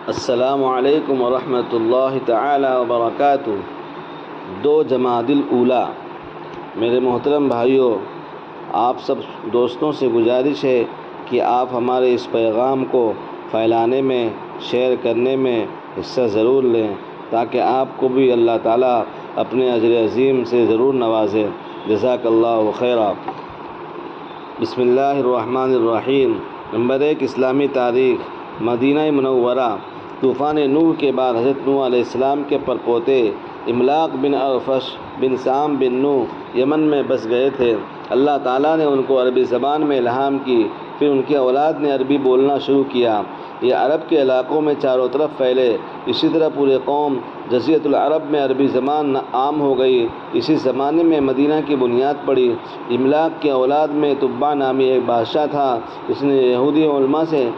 السلام علیکم ورحمۃ اللہ تعالی وبرکاتہ۔ 2 جمادی الاولیٰ۔ میرے محترم بھائیوں، آپ سب دوستوں سے گزارش ہے کہ آپ ہمارے اس پیغام کو پھیلانے میں، شیئر کرنے میں حصہ ضرور لیں، تاکہ آپ کو بھی اللہ تعالیٰ اپنے اجر عظیم سے ضرور نوازے۔ جزاک اللہ خیرا۔ بسم اللہ الرحمن الرحیم۔ نمبر 1، اسلامی تاریخ۔ مدینہ منورہ۔ طوفان نوح کے بعد حضرت نوح علیہ السلام کے پرپوتے املاق بن ارفش بن سام بن نوح یمن میں بس گئے تھے۔ اللہ تعالیٰ نے ان کو عربی زبان میں الہام کی، پھر ان کی اولاد نے عربی بولنا شروع کیا۔ یہ عرب کے علاقوں میں چاروں طرف پھیلے۔ اسی طرح پورے قوم جزیرۃ العرب میں عربی زبان عام ہو گئی۔ اسی زمانے میں مدینہ کی بنیاد پڑی۔ املاق کی اولاد میں تبع نامی ایک بادشاہ تھا، اس نے یہودی علماء سے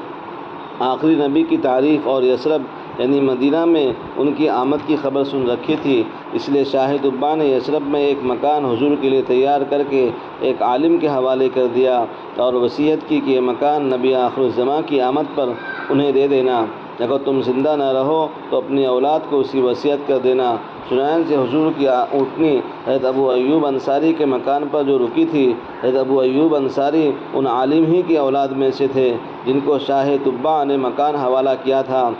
آخری نبی کی تعریف اور یثرب یعنی مدینہ میں ان کی آمد کی خبر سن رکھی تھی، اس لیے شاہ تبع نے یثرب میں ایک مکان حضور کے لیے تیار کر کے ایک عالم کے حوالے کر دیا اور وصیت کی کہ یہ مکان نبی آخر الزماں کی آمد پر انہیں دے دینا۔ اگر تم زندہ نہ رہو تو اپنی اولاد کو اسی وصیت کر دینا۔ چنانچہ حضور کی اونٹنی حضرت ابو ایوب انصاری کے مکان پر جو رکی تھی، حضرت ابو ایوب انصاری ان عالم ہی کی اولاد میں سے تھے جن کو شاہ تبع نے مکان حوالہ کیا تھا۔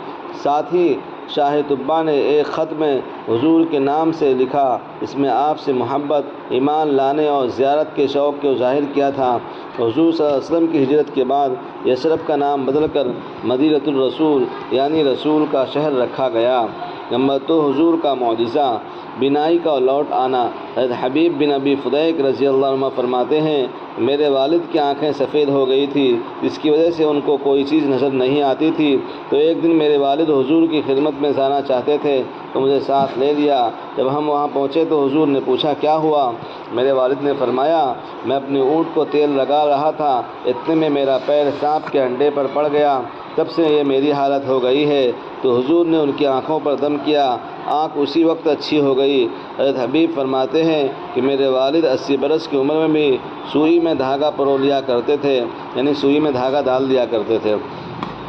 ساتھ ہی شاہ تبع نے ایک خط میں حضور کے نام سے لکھا، اس میں آپ سے محبت، ایمان لانے اور زیارت کے شوق کو ظاہر کیا تھا۔ حضور صلی اللہ علیہ وسلم کی ہجرت کے بعد یثرب کا نام بدل کر مدینہ الرسول یعنی رسول کا شہر رکھا گیا۔ نمبر 2، حضور کا معجزہ، بینائی کا لوٹ آنا۔ حضرت حبیب بن ابی فدیک رضی اللہ عنہ فرماتے ہیں، میرے والد کی آنکھیں سفید ہو گئی تھی، جس کی وجہ سے ان کو کوئی چیز نظر نہیں آتی تھی۔ تو ایک دن میرے والد حضور کی خدمت میں جانا چاہتے تھے تو مجھے ساتھ لے لیا۔ جب ہم وہاں پہنچے تو حضور نے پوچھا کیا ہوا؟ میرے والد نے فرمایا، میں اپنی اونٹ کو تیل لگا رہا تھا، اتنے میں میرا پیر سانپ کے انڈے پر پڑ گیا، تب سے یہ میری حالت ہو گئی ہے۔ تو حضور نے ان کی آنکھوں پر دم کیا، آنکھ اسی وقت اچھی ہو گئی۔ حضرت حبیب فرماتے ہیں کہ میرے والد 80 برس کی عمر میں بھی سوئی میں دھاگا پرو لیا کرتے تھے، یعنی سوئی میں دھاگا ڈال دیا کرتے تھے۔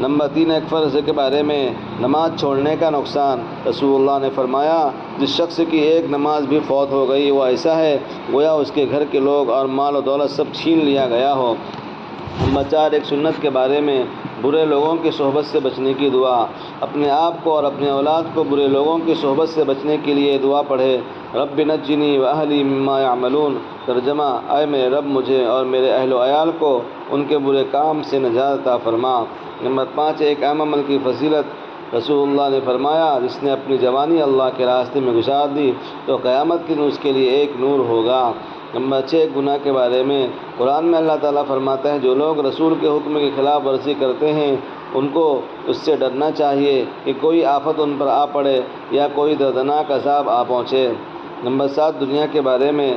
نمبر 3، ایک فرض کے بارے میں، نماز چھوڑنے کا نقصان۔ رسول اللہ نے فرمایا، جس شخص کی ایک نماز بھی فوت ہو گئی وہ ایسا ہے گویا اس کے گھر کے لوگ اور مال و دولت سب چھین لیا گیا ہو۔ نمبر 4، ایک سنت کے بارے میں، برے لوگوں کی صحبت سے بچنے کی دعا۔ اپنے آپ کو اور اپنے اولاد کو برے لوگوں کی صحبت سے بچنے کے لیے دعا پڑھے، رب نجنی واہلی مما یعملون۔ ترجمہ، اے میرے رب مجھے اور میرے اہل و عیال کو ان کے برے کام سے نجات عطا فرما۔ نمبر 5، ایک اہم عمل کی فضیلت۔ رسول اللہ نے فرمایا، جس نے اپنی جوانی اللہ کے راستے میں گزار دی تو قیامت کے دن اس کے لیے ایک نور ہوگا۔ نمبر 6، گناہ کے بارے میں۔ قرآن میں اللہ تعالیٰ فرماتا ہے، جو لوگ رسول کے حکم کی خلاف ورزی کرتے ہیں ان کو اس سے ڈرنا چاہیے کہ کوئی آفت ان پر آ پڑے یا کوئی دردناک عذاب آ پہنچے۔ نمبر 7، دنیا کے بارے میں۔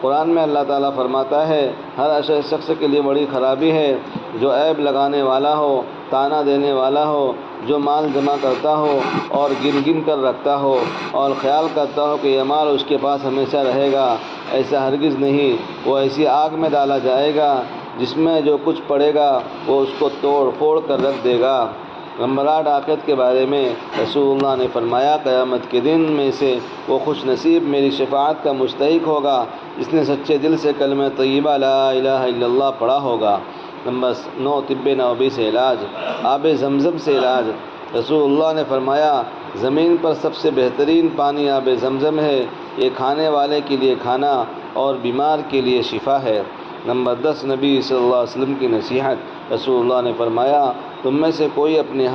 قرآن میں اللہ تعالیٰ فرماتا ہے، ہر ایسے شخص کے لیے بڑی خرابی ہے جو عیب لگانے والا ہو، طعنہ دینے والا ہو، جو مال جمع کرتا ہو اور گن گن کر رکھتا ہو اور خیال کرتا ہو کہ یہ مال اس کے پاس ہمیشہ رہے گا۔ ایسا ہرگز نہیں، وہ ایسی آگ میں ڈالا جائے گا جس میں جو کچھ پڑے گا وہ اس کو توڑ پھوڑ کر رکھ دے گا۔ نمبر 8، آخرت کے بارے میں۔ رسول اللہ نے فرمایا، قیامت کے دن میں سے وہ خوش نصیب میری شفاعت کا مستحق ہوگا جس نے سچے دل سے کلمہ طیبہ لا الہ الا اللہ پڑھا ہوگا۔ نمبر 9، طب نبوی سے علاج، آب زمزم سے علاج۔ رسول اللہ نے فرمایا، زمین پر سب سے بہترین پانی آب زمزم ہے، یہ کھانے والے کے لیے کھانا اور بیمار کے لیے شفا ہے۔ نمبر 10، نبی صلی اللہ علیہ وسلم کی نصیحت۔ رسول اللہ نے فرمایا، تم میں سے کوئی اپنے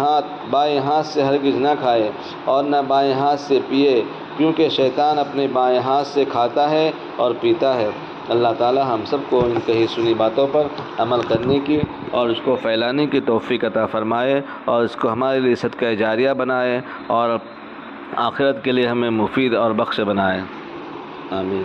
بائیں ہاتھ سے ہرگز نہ کھائے اور نہ بائیں ہاتھ سے پیے، کیونکہ شیطان اپنے بائیں ہاتھ سے کھاتا ہے اور پیتا ہے۔ اللہ تعالی ہم سب کو ان کہی سنی باتوں پر عمل کرنے کی اور اس کو پھیلانے کی توفیق عطا فرمائے اور اس کو ہمارے لیے صدقہ جاریہ بنائے اور آخرت کے لیے ہمیں مفید اور بخش بنائے۔ آمین۔